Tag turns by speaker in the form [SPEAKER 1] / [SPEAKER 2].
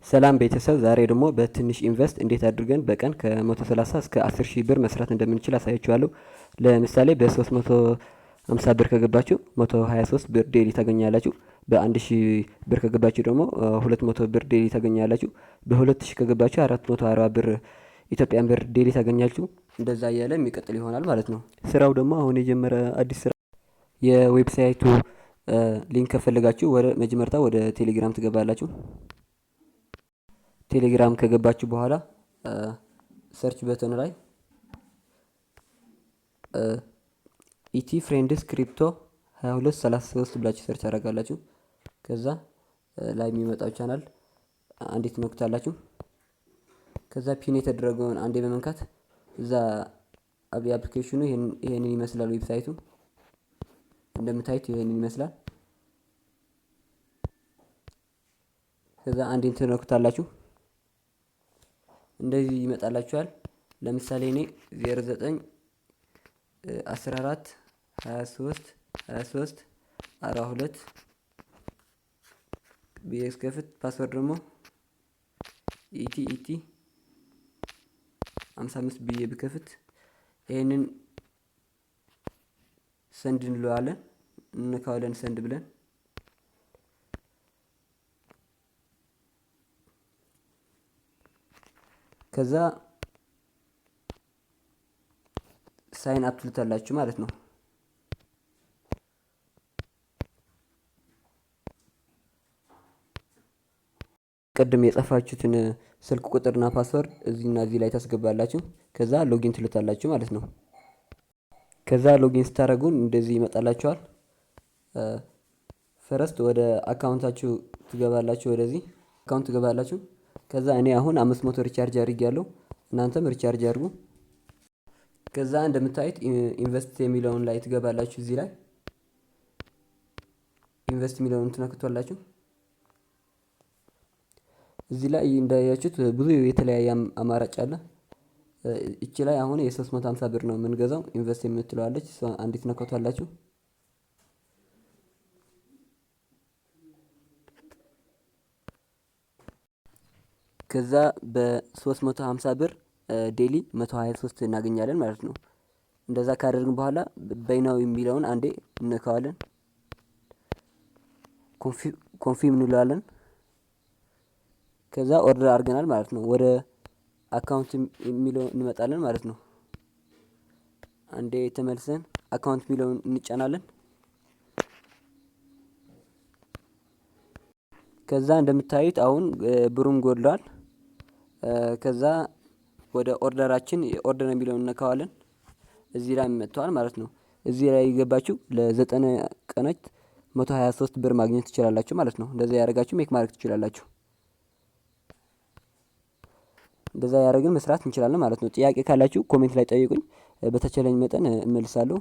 [SPEAKER 1] ሰላም ቤተሰብ፣ ዛሬ ደግሞ በትንሽ ኢንቨስት እንዴት አድርገን በቀን ከ130 እስከ 10 ሺህ ብር መስራት እንደምንችል አሳያችኋለሁ። ለምሳሌ በ350 ብር ከገባችሁ 123 ብር ዴሊ ታገኛላችሁ። በ1000 ብር ከገባችሁ ደግሞ 200 ብር ዴሊ ታገኛላችሁ። በ2000 ከገባችሁ 440 ብር ኢትዮጵያን ብር ዴሊ ታገኛላችሁ። እንደዛ እያለ የሚቀጥል ይሆናል ማለት ነው። ስራው ደግሞ አሁን የጀመረ አዲስ ስራ። የዌብሳይቱ ሊንክ ከፈለጋችሁ ወደ መጀመርታ ወደ ቴሌግራም ትገባላችሁ። ቴሌግራም ከገባችሁ በኋላ ሰርች በተን ላይ ኢቲ ፍሬንድስ ክሪፕቶ 2233 ብላችሁ ሰርች ታደርጋላችሁ። ከዛ ላይ የሚመጣው ቻናል አንዴ ትነኩታላችሁ። ከዛ ፒን የተደረገውን አንዴ በመንካት እዛ አፕሊኬሽኑ ይሄንን ይመስላል። ዌብሳይቱ እንደምታዩት ይሄንን ይመስላል። ከዛ አንዴ ትነኩታላችሁ። እንደዚህ ይመጣላችኋል። ለምሳሌ እኔ 09 14 23 23 42 ብዬ ስከፍት ፓስወርድ ደግሞ ኢቲ 55 ብዬ ብከፍት ይሄንን ሰንድ እንለዋለን። እንነካዋለን ሰንድ ብለን ከዛ ሳይን አፕ ትሉታላችሁ ማለት ነው። ቅድም የጻፋችሁትን ስልክ ቁጥርና ፓስወርድ እዚህና እዚህ ላይ ታስገባላችሁ። ከዛ ሎጊን ትሉታላችሁ ማለት ነው። ከዛ ሎጊን ስታደርጉን እንደዚህ ይመጣላችኋል። ፈረስት ወደ አካውንታችሁ ትገባላችሁ። ወደዚህ አካውንት ትገባላችሁ። ከዛ እኔ አሁን 500 ሪቻርጅ አድርጌያለሁ። እናንተም ሪቻርጅ አድርጉ። ከዛ እንደምታዩት ኢንቨስት የሚለውን ላይ ትገባላችሁ። እዚህ ላይ ኢንቨስት የሚለውን ትነክቷላችሁ። እዚህ ላይ እንዳያችሁት ብዙ የተለያየ አማራጭ አለ። እቺ ላይ አሁን የ350 ብር ነው የምንገዛው። ኢንቨስት የምትለዋለች አንዲት ትነክቷላችሁ። ከዛ በ350 ብር ዴሊ 123 እናገኛለን ማለት ነው። እንደዛ ካደረግን በኋላ በይናው የሚለውን አንዴ እንነካዋለን። ኮንፊርም እንለዋለን። ከዛ ኦርደር አድርገናል ማለት ነው። ወደ አካውንት የሚለው እንመጣለን ማለት ነው። አንዴ ተመልሰን አካውንት የሚለውን እንጫናለን። ከዛ እንደምታዩት አሁን ብሩም ጎድሏል። ከዛ ወደ ኦርደራችን ኦርደር የሚለውን እንነካዋለን። እዚህ ላይ መጥቷል ማለት ነው። እዚህ ላይ የገባችሁ ለ9 ቀኖች 123 ብር ማግኘት ትችላላችሁ ማለት ነው። እንደዛ ያደርጋችሁ ሜክ ማድረግ ትችላላችሁ። እንደዛ ያደርግን መስራት እንችላለን ማለት ነው። ጥያቄ ካላችሁ ኮሜንት ላይ ጠይቁኝ። በተቻለኝ መጠን እመልሳለሁ።